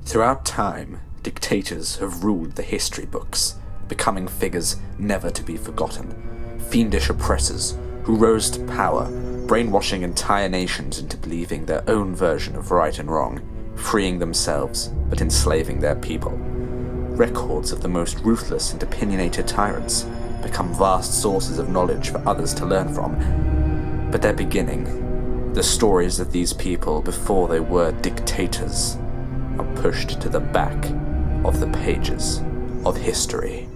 Throughout time, dictators have ruled the history books, becoming figures never to be forgotten. Fiendish oppressors who rose to power, brainwashing entire nations into believing their own version of right and wrong, freeing themselves but enslaving their people. Records of the most ruthless and opinionated tyrants become vast sources of knowledge for others to learn from. But their beginning, the stories of these people before they were dictators, are pushed to the back of the pages of history.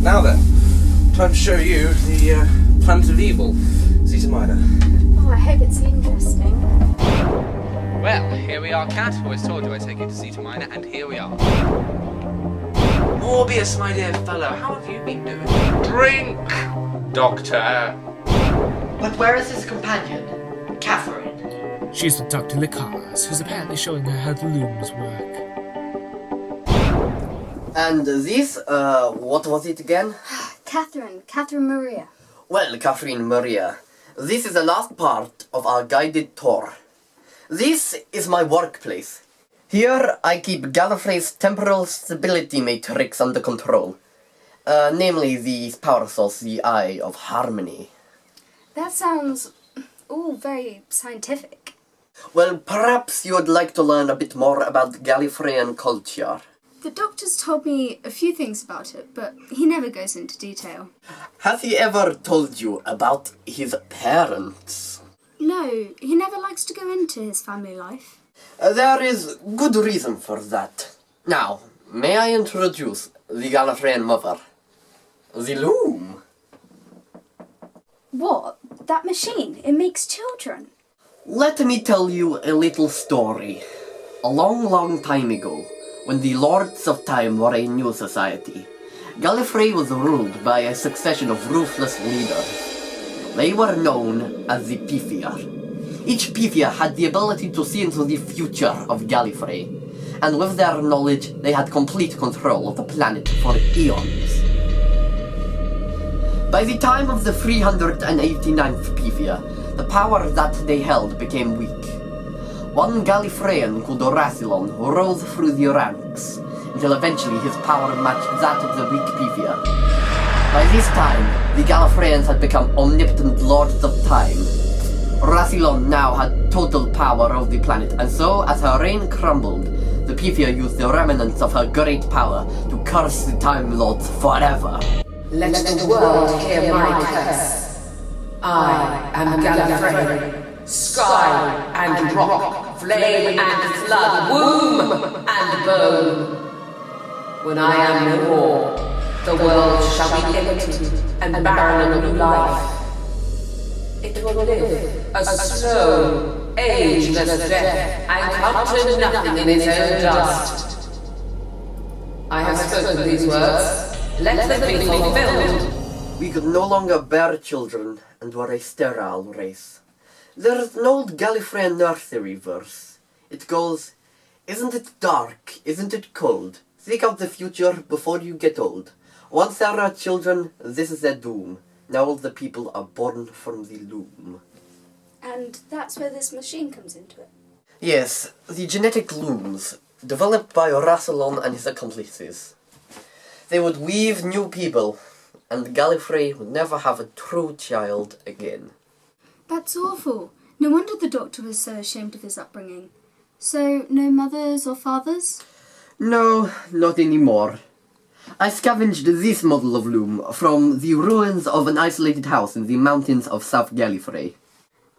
Now then, time to show you the planet of evil, Zeta Minor. Oh, I hope it's interesting. Well, here we are, Cat. Always told you I'd take you to Zeta Minor, and here we are. Morbius, my dear fellow, how have you been doing? Drink, Doctor. But where is his companion, Catherine? She's with Dr. Licars, who's apparently showing her how the looms work. And this, what was it again? Catherine Maria. Well, Catherine Maria, this is the last part of our guided tour. This is my workplace. Here I keep Gallifrey's temporal stability matrix under control. Namely the power source, the Eye of Harmony. That sounds all very scientific. Well, perhaps you would like to learn a bit more about Gallifreyan culture. The doctor's told me a few things about it, but he never goes into detail. Has he ever told you about his parents? No, he never likes to go into his family life. There is good reason for that. Now, may I introduce the Gallifreyan mother? The loom. What? That machine? It makes children? Let me tell you a little story. A long, long time ago, when the Lords of Time were a new society, Gallifrey was ruled by a succession of ruthless leaders. They were known as the Pythia. Each Pythia had the ability to see into the future of Gallifrey, and with their knowledge they had complete control of the planet for eons. By the time of the 389th Pythia, the power that they held became weak. One Gallifreyan called Rassilon rose through the ranks, until eventually his power matched that of the weak Pythia. By this time, the Gallifreyans had become omnipotent lords of time. Rassilon now had total power of the planet, and so, as her reign crumbled, the Pythia used the remnants of her great power to curse the Time Lords forever. Let the world hear my curse. I am Gallifrey. Sky and rock, flame and flood, womb and bone. When I am no more, the world shall be limited and barren of new life. It will live a slow, ageless death and come to nothing in its own dust. I have spoken these words. Let them be fulfilled. We could no longer bear children and were a sterile race. There's an old Gallifreyan nursery verse. It goes, "Isn't it dark? Isn't it cold? Think of the future before you get old. Once there are children, this is their doom. Now all the people are born from the loom." And that's where this machine comes into it. Yes, the genetic looms, developed by Rassilon and his accomplices. They would weave new people, and Gallifrey would never have a true child again. That's awful. No wonder the doctor was so ashamed of his upbringing. So, no mothers or fathers? No, not anymore. I scavenged this model of loom from the ruins of an isolated house in the mountains of South Gallifrey.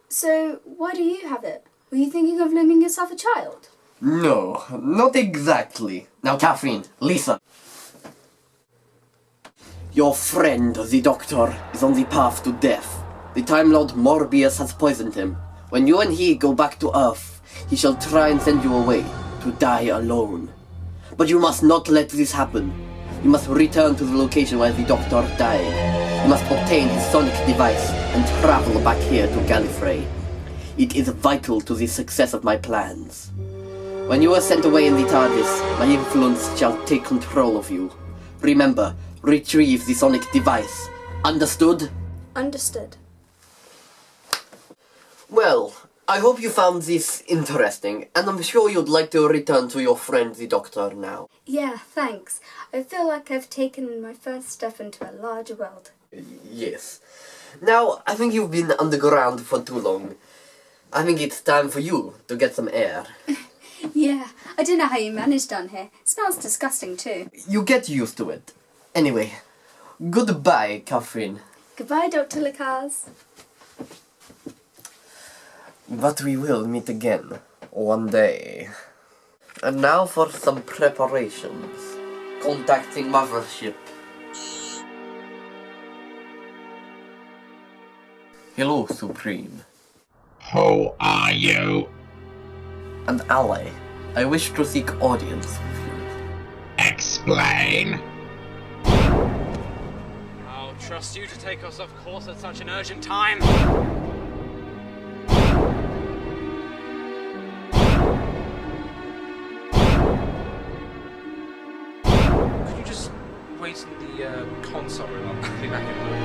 So, why do you have it? Were you thinking of looming yourself a child? No, not exactly. Now, Catherine, listen. Your friend, the Doctor, is on the path to death. The Time Lord Morbius has poisoned him. When you and he go back to Earth, he shall try and send you away, to die alone. But you must not let this happen. You must return to the location where the Doctor died. You must obtain his sonic device and travel back here to Gallifrey. It is vital to the success of my plans. When you are sent away in the TARDIS, my influence shall take control of you. Remember, retrieve the sonic device. Understood? Understood. Well, I hope you found this interesting, and I'm sure you'd like to return to your friend the Doctor now. Yeah, thanks. I feel like I've taken my first step into a larger world. Yes. Now, I think you've been underground for too long. I think it's time for you to get some air. Yeah, I don't know how you managed down here. It smells disgusting too. You get used to it. Anyway, goodbye, Catherine. Goodbye, Dr. Lacaz. But we will meet again, one day. And now for some preparations. Contacting Mothership. Hello, Supreme. Who are you? An ally. I wish to seek audience with you. Explain. I'll trust you to take us off course at such an urgent time. Could you just wait in the console room? I'll be back in a moment.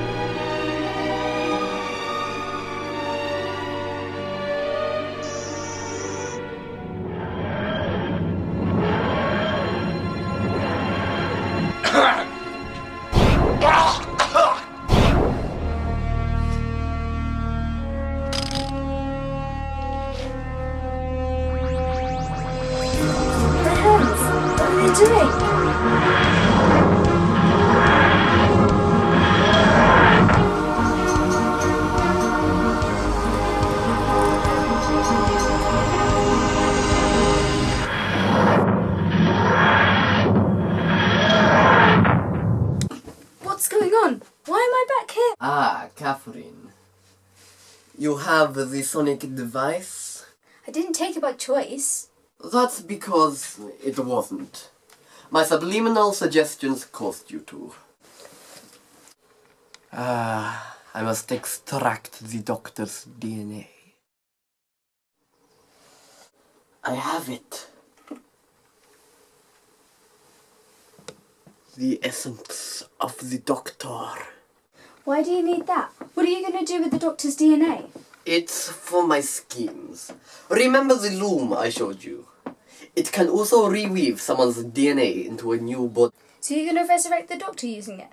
My hands! What are they doing? What's going on? Why am I back here? Ah, Catherine. You have the sonic device? I didn't take it by choice. That's because it wasn't. My subliminal suggestions caused you to. I must extract the Doctor's DNA. I have it. The essence of the Doctor. Why do you need that? What are you going to do with the Doctor's DNA? It's for my schemes. Remember the loom I showed you? It can also reweave someone's DNA into a new body. So you're going to resurrect the Doctor using it?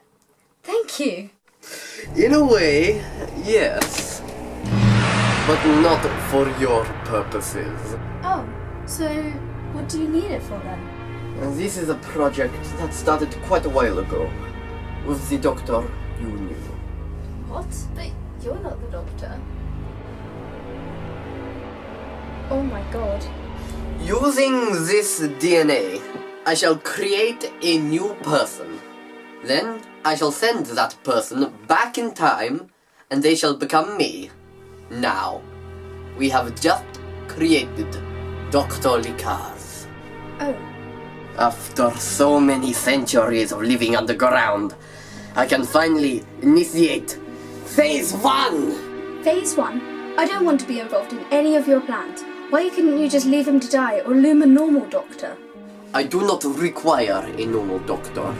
Thank you. In a way, yes. But not for your purposes. Oh, so what do you need it for then? This is a project that started quite a while ago. With the Doctor you knew. What? But you're not the Doctor. Oh my god. Using this DNA, I shall create a new person. Then I shall send that person back in time, and they shall become me. Now, we have just created Dr. Lacaz. Oh. After so many centuries of living underground, I can finally initiate Phase 1! Phase 1? I don't want to be involved in any of your plans. Why couldn't you just leave him to die or loom a normal Doctor? I do not require a normal Doctor.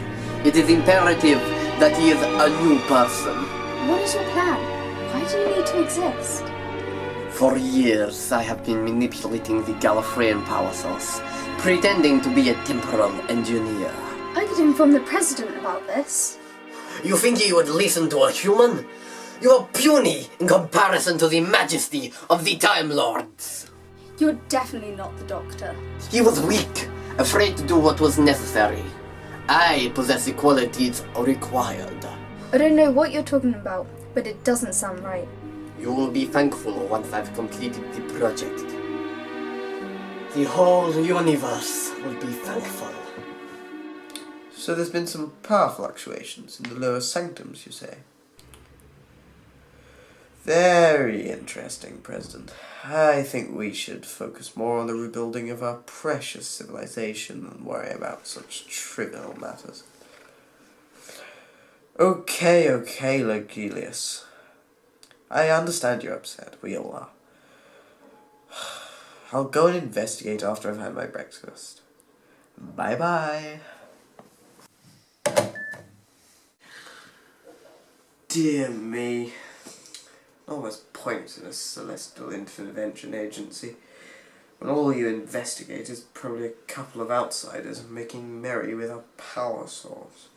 It is imperative that he is a new person. What is your plan? Why do you need to exist? For years, I have been manipulating the Gallifreyan power source, pretending to be a temporal engineer. I could inform the President about this. You think he would listen to a human? You are puny in comparison to the majesty of the Time Lords. You're definitely not the Doctor. He was weak, afraid to do what was necessary. I possess the qualities required. I don't know what you're talking about, but it doesn't sound right. You will be thankful once I've completed the project. The whole universe will be thankful. So there's been some power fluctuations in the lower sanctums, you say? Very interesting, President. I think we should focus more on the rebuilding of our precious civilization than worry about such trivial matters. Okay, Logelius. I understand you're upset. We all are. I'll go and investigate after I've had my breakfast. Bye-bye. Dear me. Not much point in a celestial intervention agency when all you investigate is probably a couple of outsiders making merry with a power source.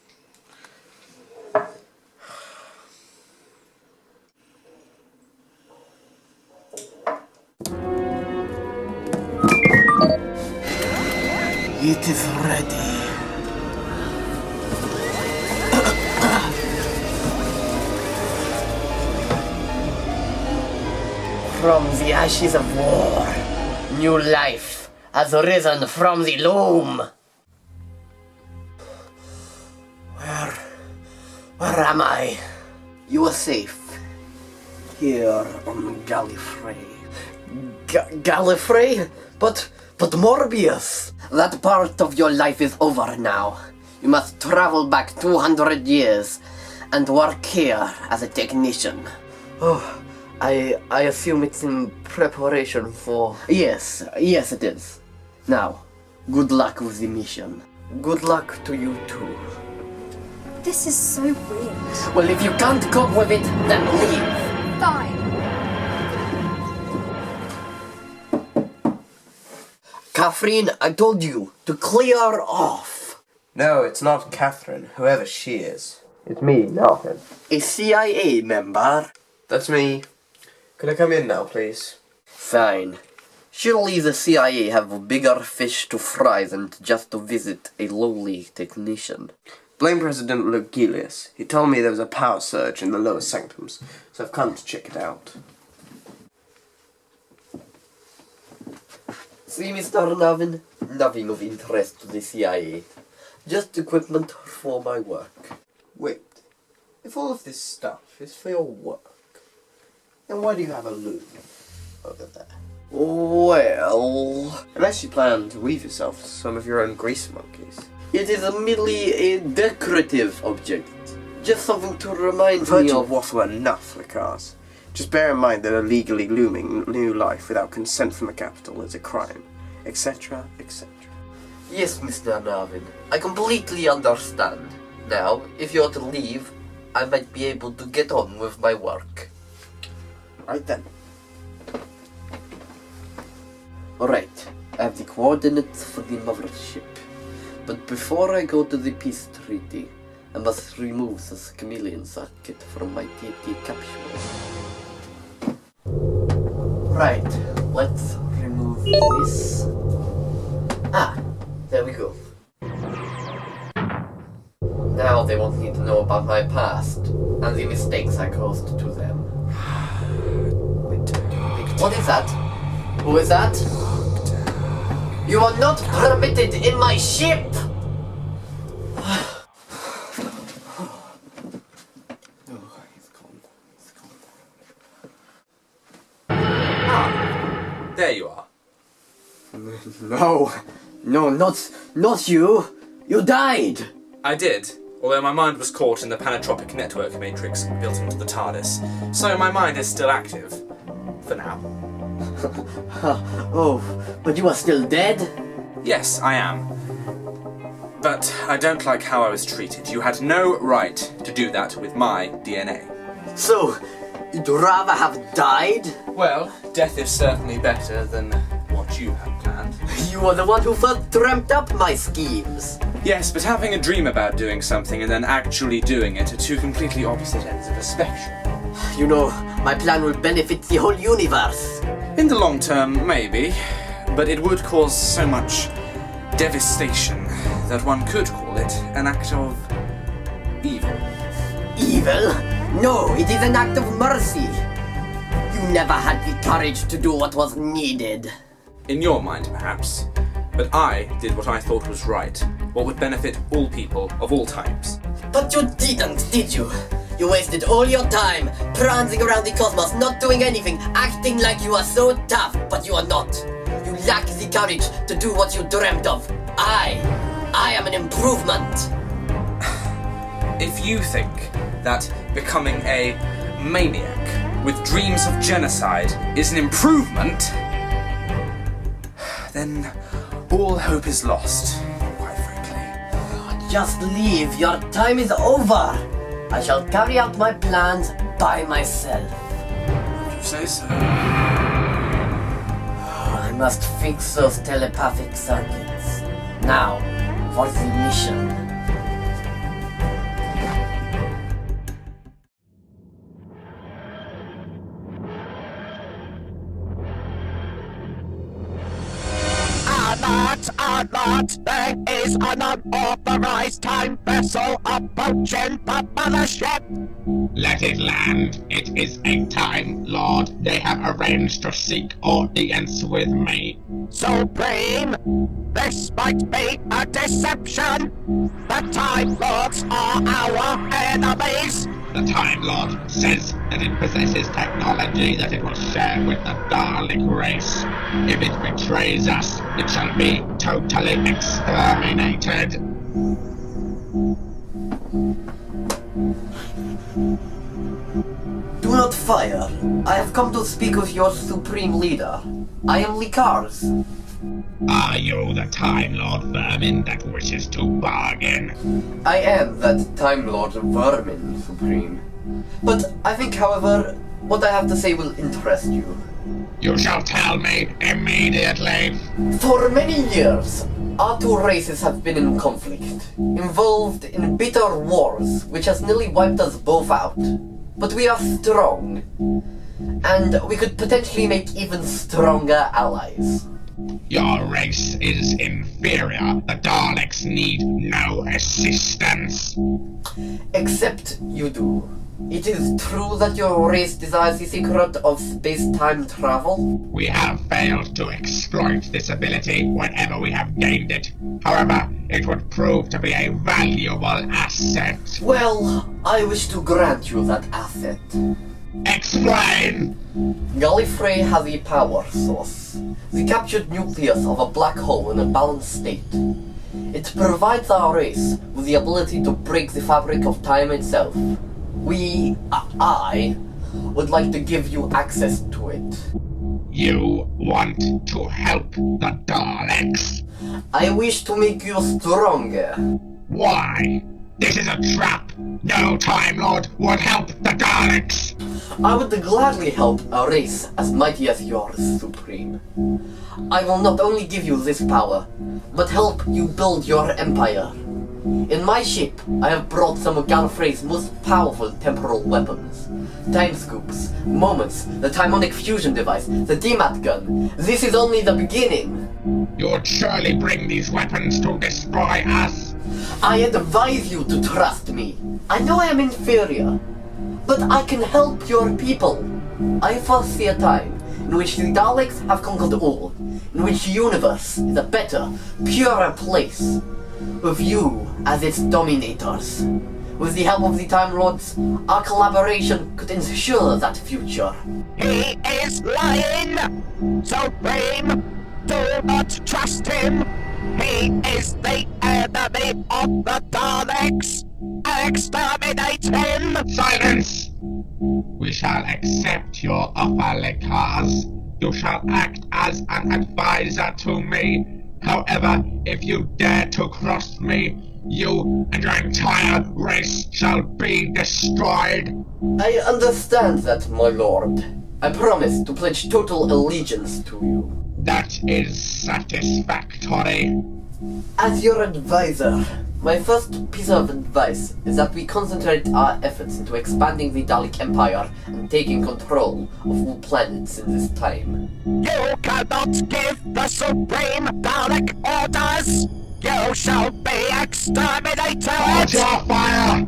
It is ready. From the ashes of war, new life has risen from the loom. Where am I? You are safe. Here on Gallifrey. Gallifrey? But Morbius! That part of your life is over now. You must travel back 200 years and work here as a technician. Oh, I assume it's in preparation for... Yes, it is. Now, good luck with the mission. Good luck to you too. This is so weird. Well, if you can't cope with it, then leave. Fine. Catherine, I told you to clear off. No, it's not Catherine, whoever she is. It's me, Nathan. A CIA member? That's me. Can I come in now, please? Fine. Surely the CIA have bigger fish to fry than just to visit a lowly technician. Blame President Logelius. He told me there was a power surge in the lower sanctums, so I've come to check it out. See, Mr. Navin, nothing of interest to the CIA. Just equipment for my work. Wait, if all of this stuff is for your work, then why do you have a loom over there? Well... Unless you plan to weave yourself some of your own grease monkeys. It is merely a decorative object. Just something to remind I've heard me you of... waffle enough, Ricard. Just bear in mind that illegally looming new life without consent from the capital is a crime, etc., etc. Yes, Mr. Navin, I completely understand. Now, if you're to leave, I might be able to get on with my work. Right then. Alright, I have the coordinates for the mothership. But before I go to the peace treaty, I must remove this chameleon circuit from my TT capsule. Right, let's remove this. Ah, there we go. Now they won't need to know about my past, and the mistakes I caused to them. What is that? Who is that? You are not permitted in my ship! There you are. No, not you! You died! I did, although my mind was caught in the panatropic network matrix built into the TARDIS, so my mind is still active. For now. Oh, but you are still dead? Yes, I am. But I don't like how I was treated. You had no right to do that with my DNA. So, you'd rather have died? Well, death is certainly better than what you had planned. You are the one who first dreamt up my schemes. Yes, but having a dream about doing something and then actually doing it are two completely opposite ends of a spectrum. You know, my plan will benefit the whole universe. In the long term, maybe, but it would cause so much devastation that one could call it an act of evil. Evil? No, it is an act of mercy. You never had the courage to do what was needed. In your mind, perhaps. But I did what I thought was right, what would benefit all people of all times. But you didn't, did you? You wasted all your time prancing around the cosmos, not doing anything, acting like you are so tough, but you are not. You lack the courage to do what you dreamt of. I am an improvement. If you think that becoming a maniac with dreams of genocide is an improvement, then all hope is lost, quite frankly. Just leave, your time is over. I shall carry out my plans by myself. If you say so. I must fix those telepathic circuits. Now, for the mission. Alert! There is an unauthorized time vessel approaching the mothership! Let it land. It is a Time Lord. They have arranged to seek audience with me. Supreme! This might be a deception! The Time Lords are our enemies! The Time Lord says that it possesses technology that it will share with the Dalek race. If it betrays us, it shall be totally exterminated. Do not fire. I have come to speak with your supreme leader. I am Likars. Are you the Time Lord vermin that wishes to bargain? I am that Time Lord vermin, Supreme. But I think, however, what I have to say will interest you. You shall tell me immediately. For many years, our two races have been in conflict, involved in bitter wars, which has nearly wiped us both out. But we are strong, and we could potentially make even stronger allies. Your race is inferior. The Daleks need no assistance. Except you do. It is true that your race desires the secret of space-time travel? We have failed to exploit this ability whenever we have gained it. However, it would prove to be a valuable asset. Well, I wish to grant you that asset. Explain! Gallifrey has a power source, the captured nucleus of a black hole in a balanced state. It provides our race with the ability to break the fabric of time itself. I would like to give you access to it. You want to help the Daleks? I wish to make you stronger. Why? This is a trap! No Time Lord would help the Daleks! I would gladly help a race as mighty as yours, Supreme. I will not only give you this power, but help you build your empire. In my ship, I have brought some of Gallifrey's most powerful temporal weapons. Time scoops, moments, the timonic fusion device, the DMAT gun. This is only the beginning. You'd surely bring these weapons to destroy us. I advise you to trust me. I know I am inferior, but I can help your people. I foresee a time in which the Daleks have conquered all, in which the universe is a better, purer place. With you as its dominators. With the help of the Time Lords, our collaboration could ensure that future. He is lying! Supreme, do not trust him! He is the enemy of the Daleks! Exterminate him! Silence! We shall accept your offer, Lekars. You shall act as an advisor to me. However, if you dare to cross me, you and your entire race shall be destroyed. I understand that, my lord. I promise to pledge total allegiance to you. That is satisfactory. As your advisor, my first piece of advice is that we concentrate our efforts into expanding the Dalek Empire and taking control of all planets in this time. You cannot give the Supreme Dalek orders! You shall be exterminated! Hold your fire!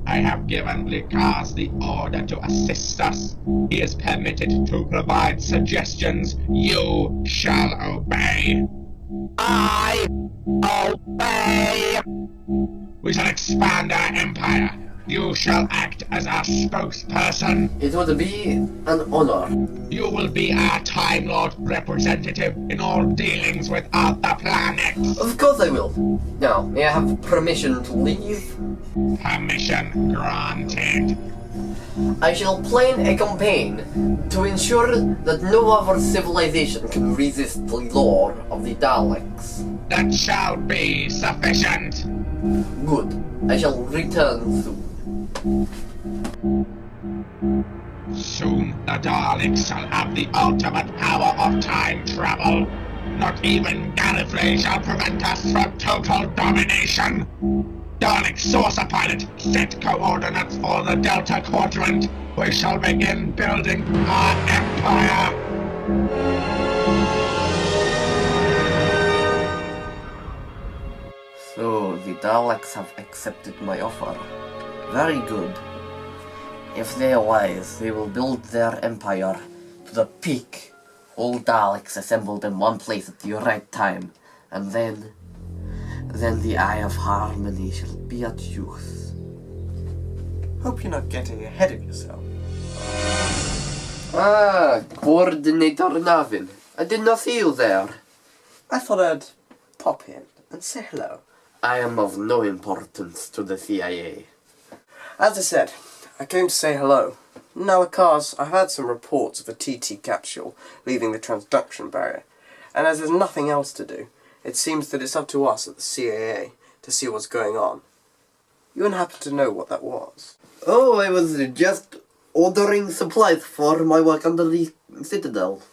I have given Lucas the order to assist us. He is permitted to provide suggestions. You shall obey. I obey! We shall expand our empire. You shall act as our spokesperson. It would be an honor. You will be our Time Lord representative in all dealings with other planets. Of course I will. Now, may I have permission to leave? Permission granted. I shall plan a campaign to ensure that no other civilization can resist the lure of the Daleks. That shall be sufficient. Good. I shall return soon. Soon the Daleks shall have the ultimate power of time travel. Not even Gallifrey shall prevent us from total domination. Dalek saucer pilot, set coordinates for the Delta Quadrant. We shall begin building our empire. So, the Daleks have accepted my offer. Very good. If they are wise, they will build their empire to the peak. All Daleks assembled in one place at the right time. And then the Eye of Harmony shall be at use. Hope you're not getting ahead of yourself. Ah, Coordinator Navin. I did not see you there. I thought I'd pop in and say hello. I am of no importance to the CIA. As I said, I came to say hello. Now, cars, I've had some reports of a TT capsule leaving the transduction barrier, and as there's nothing else to do, it seems that it's up to us at the CIA to see what's going on. You wouldn't happen to know what that was? Oh, I was just ordering supplies for my work under the Citadel.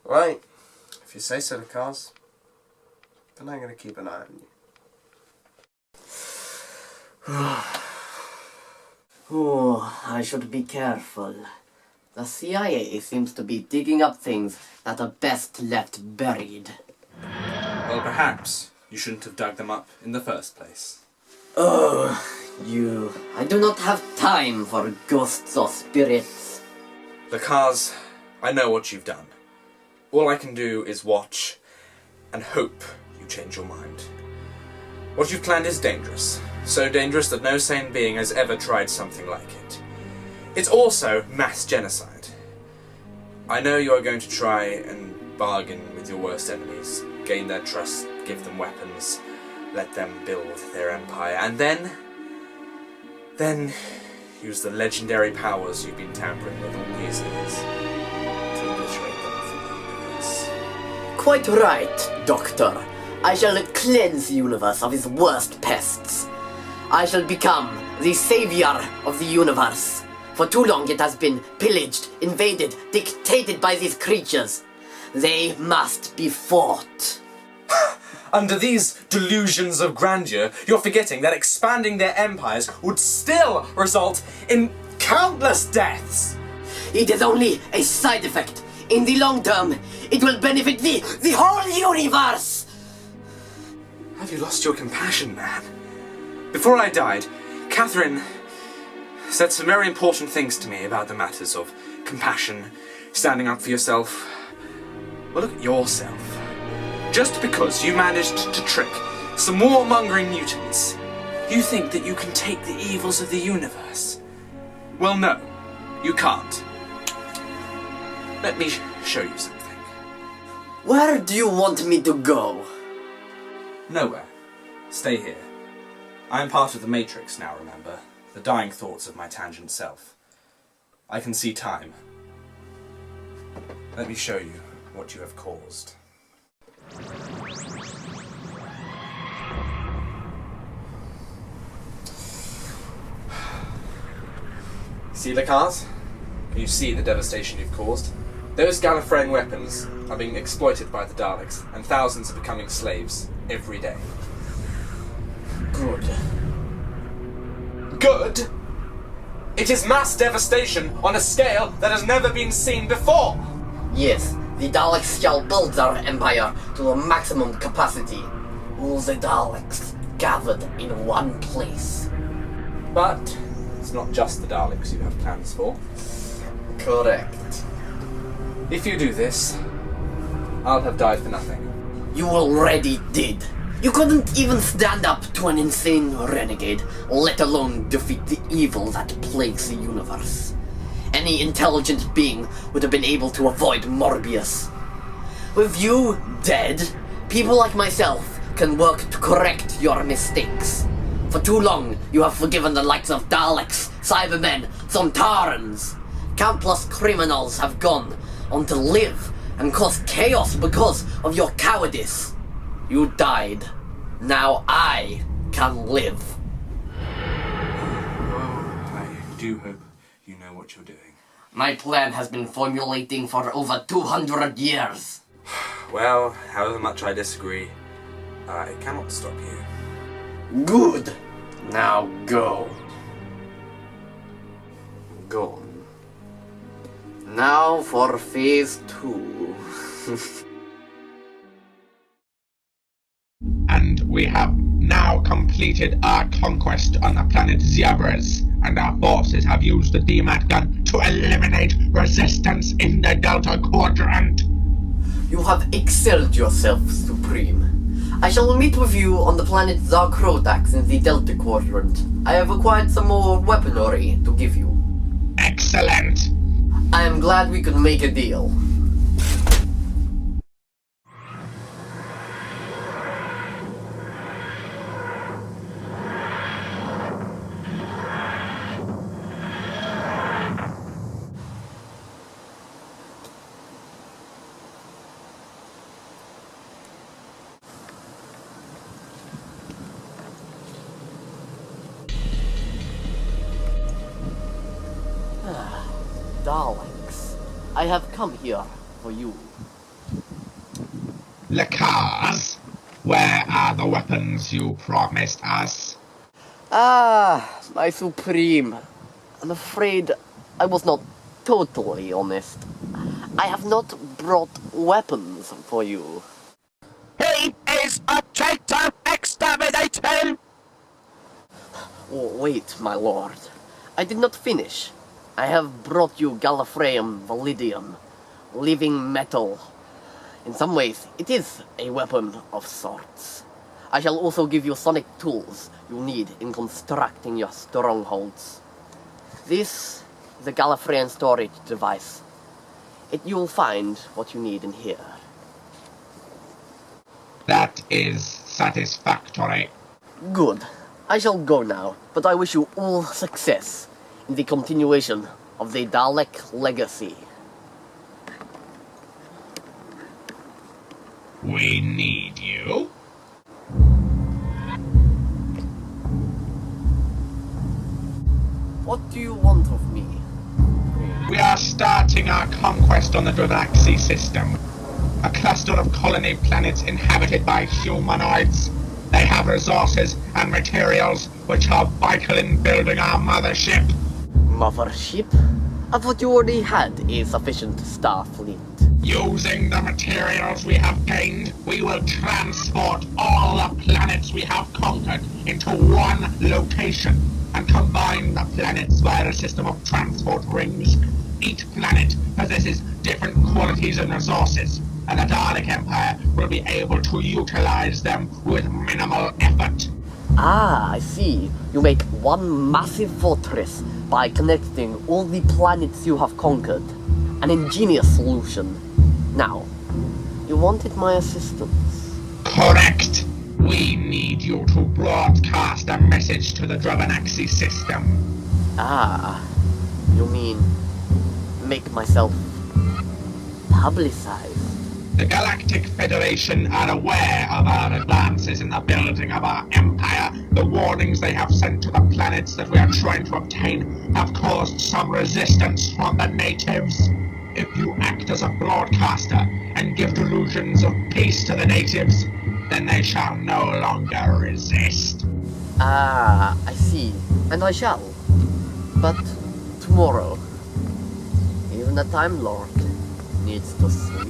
Right. If you say so, cars. Then I'm going to keep an eye on you. Oh, I should be careful. The CIA seems to be digging up things that are best left buried. Well, perhaps you shouldn't have dug them up in the first place. Oh, you. I do not have time for ghosts or spirits. The cars, I know what you've done. All I can do is watch and hope you change your mind. What you've planned is dangerous. So dangerous that no sane being has ever tried something like it. It's also mass genocide. I know you are going to try and bargain with your worst enemies, gain their trust, give them weapons, let them build their empire, and then use the legendary powers you've been tampering with all these years to obliterate them from the universe. Quite right, Doctor. I shall cleanse the universe of its worst pests. I shall become the savior of the universe. For too long it has been pillaged, invaded, dictated by these creatures. They must be fought. Under these delusions of grandeur, you're forgetting that expanding their empires would still result in countless deaths. It is only a side effect. In the long term, it will benefit the whole universe. Have you lost your compassion, man? Before I died, Catherine said some very important things to me about the matters of compassion, standing up for yourself. Well, look at yourself. Just because you managed to trick some warmongering mutants, you think that you can take the evils of the universe? Well, no, you can't. Let me show you something. Where do you want me to go? Nowhere. Stay here. I am part of the Matrix now, remember? The dying thoughts of my tangent self. I can see time. Let me show you what you have caused. See the cars? Can you see the devastation you've caused? Those Gallifreyan weapons are being exploited by the Daleks, and thousands are becoming slaves every day. Good. Good? It is mass devastation on a scale that has never been seen before! Yes, the Daleks shall build their empire to the maximum capacity. all the Daleks gathered in one place. But it's not just the Daleks you have plans for. Correct. If you do this, I'll have died for nothing. You already did. You couldn't even stand up to an insane renegade, let alone defeat the evil that plagues the universe. Any intelligent being would have been able to avoid Morbius. With you dead, people like myself can work to correct your mistakes. For too long, you have forgiven the likes of Daleks, Cybermen, Sontarans. Countless criminals have gone on to live and cause chaos because of your cowardice. You died. Now I can live. I do hope you know what you're doing. My plan has been formulating for over 200 years. Well, however much I disagree, I cannot stop you. Good. Now go. Go. Now for phase 2. And we have now completed our conquest on the planet Zebras, and our forces have used the DMAT gun to eliminate resistance in the Delta Quadrant. You have excelled yourself, Supreme. I shall meet with you on the planet Zarkrotax in the Delta Quadrant. I have acquired some more weaponry to give you. Excellent. I am glad we could make a deal. Daleks, I have come here for you. Lakars, where are the weapons you promised us? My Supreme. I'm afraid I was not totally honest. I have not brought weapons for you. He is a traitor! Exterminate him! Oh, wait, my lord. I did not finish. I have brought you Gallifreyan Validium, living metal. In some ways, it is a weapon of sorts. I shall also give you sonic tools you need in constructing your strongholds. This is a Gallifreyan storage device. You will find what you need in here. That is satisfactory. Good. I shall go now, but I wish you all success in the continuation of the Dalek legacy. We need you. What do you want of me? We are starting our conquest on the Galaxy system. A cluster of colony planets inhabited by humanoids. They have resources and materials which are vital in building our mothership. Mothership? I thought you already had a sufficient star fleet. Using the materials we have gained, we will transport all the planets we have conquered into one location and combine the planets via a system of transport rings. Each planet possesses different qualities and resources, and the Dalek Empire will be able to utilize them with minimal effort. Ah, I see. You make one massive fortress by connecting all the planets you have conquered. An ingenious solution. Now, you wanted my assistance. Correct. We need you to broadcast a message to the Drabanaxi system. Ah, you mean make myself publicized? The Galactic Federation are aware of our advances in the building of our empire. The warnings they have sent to the planets that we are trying to obtain have caused some resistance from the natives. If you act as a broadcaster and give delusions of peace to the natives, then they shall no longer resist. Ah, I see. And I shall. But tomorrow, even a Time Lord needs to sleep.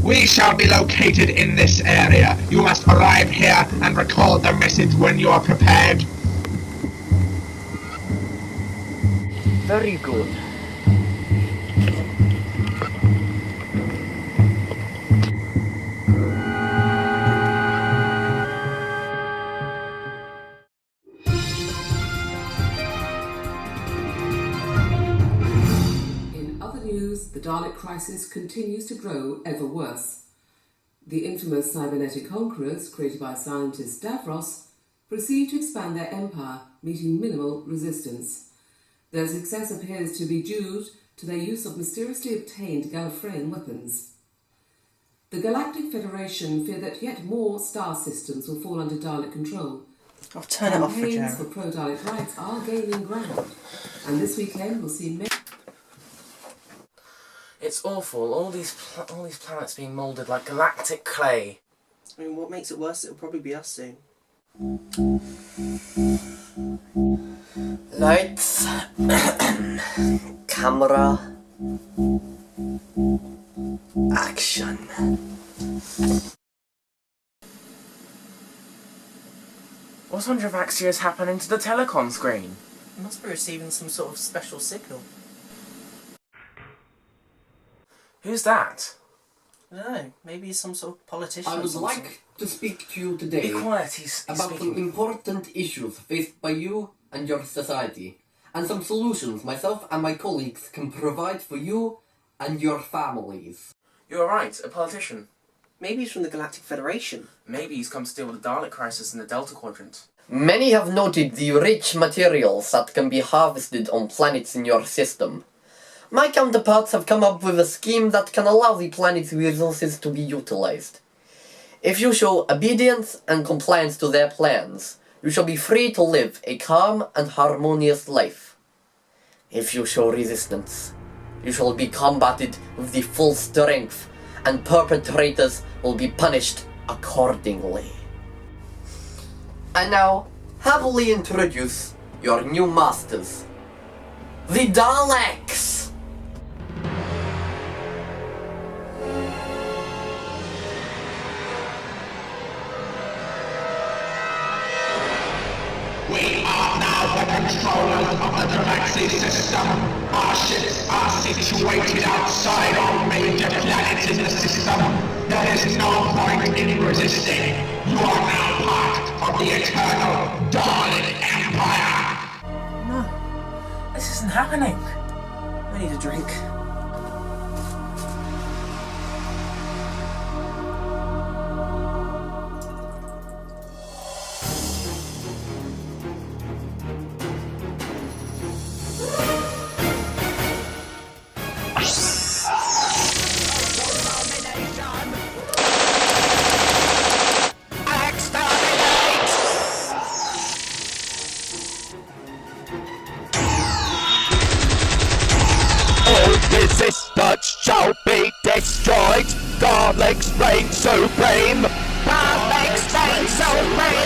We shall be located in this area. You must arrive here and record the message when you are prepared. Very good. In other news, the Dalek crisis continues to grow ever worse. The infamous cybernetic conquerors, created by scientist Davros, proceed to expand their empire, meeting minimal resistance. Their success appears to be due to their use of mysteriously obtained Gallifreyan weapons. The Galactic Federation fear that yet more star systems will fall under Dalek control. I'll turn it off for Campaigns Joe. for pro-Dalek rights are gaining ground, and this weekend we'll see many... It's awful. All these planets being moulded like galactic clay. I mean, what makes it worse? It'll probably be us soon. Lights. Camera. Action. What on Dravaxia is happening to the telecom screen? You must be receiving some sort of special signal. Who's that? I don't know, maybe some sort of politician I or would something. like to speak to you today Be quiet, he's about some speaking. important issues faced by you and your society, and some solutions myself and my colleagues can provide for you and your families. You're right, a politician. Maybe he's from the Galactic Federation. Maybe he's come to deal with the Dalek crisis in the Delta Quadrant. Many have noted the rich materials that can be harvested on planets in your system. My counterparts have come up with a scheme that can allow the planet's resources to be utilized. If you show obedience and compliance to their plans, you shall be free to live a calm and harmonious life. If you show resistance, you shall be combated with the full strength, and perpetrators will be punished accordingly. And now, happily introduce your new masters, the Daleks! We are now the controllers of the Galaxy system. Our ships are situated outside all major planets in the system. There is no point in resisting. You are now part of the eternal Dalek Empire. No, this isn't happening. I need a drink. Resistance shall be destroyed. Daleks reign supreme. Daleks reign supreme.